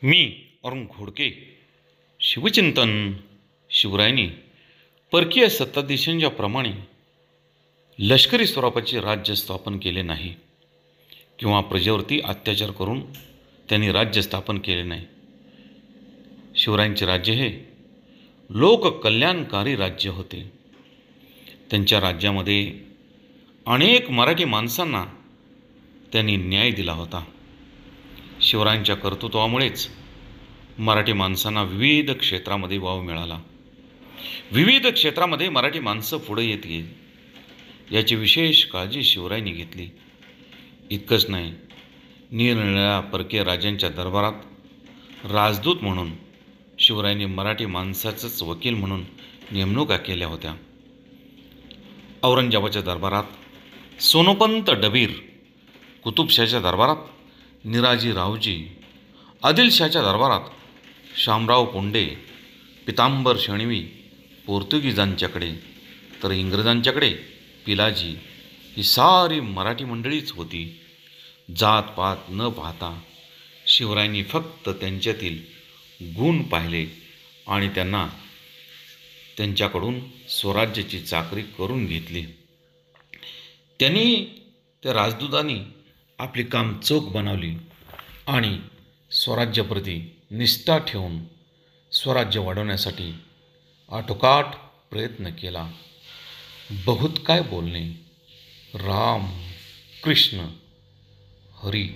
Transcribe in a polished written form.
मी अरुण घोडके शिवचिंतन शिवरायांनी परकीय सत्ताधीशांच्या प्रमाणे लष्करी स्वरूपाचे राज्य स्थापन केले नाही किंवा प्रजेवरती अत्याचार करून त्यांनी राज्य स्थापन केले नाही। शिवरायांचे राज्य हे लोककल्याणकारी राज्य होते। त्यांच्या राज्यामध्ये अनेक मराठी माणसांना त्यांनी न्याय दिला होता। शिवरायांच्या कर्तृत्वामुळेच मराठी माणसांना विविध क्षेत्रामध्ये वाव मिळाला। विविध क्षेत्रामध्ये मराठी माणसं पुढे येत गेली। याची विशेष काळजी शिवरायांनी घेतली। इतकंच नाही, निरनिराळ्या परकीय राजांच्या दरबारात राजदूत म्हणून शिवरायांनी मराठी माणसाचंच वकील म्हणून नेमणुका केल्या होत्या। औरंगजेबाच्या दरबारात सोनोपंत डबीर, कुतुबशाहच्या दरबारात निराजी रावजी, आदिलशाहच्या दरबारात शामराव पोंडे, पितांबर शणवी पोर्तुगीजांच्याकडे, तर इंग्रजांच्याकडे पिलाजी ही सारी मराठी मंडळीच होती। जातपात न पाहता शिवरायांनी फक्त त्यांच्यातील गुण पाहिले आणि त्यांच्याकडून स्वराज्याची चाकरी करून घेतली। त्या राजदूतांनी आपली काम चोख बनवली आणि स्वराज्याप्रती निष्ठा ठेवून स्वराज्य वाढवण्यासाठी आटोकाट प्रयत्न केला। बहुत काय बोलणे। राम कृष्ण हरी।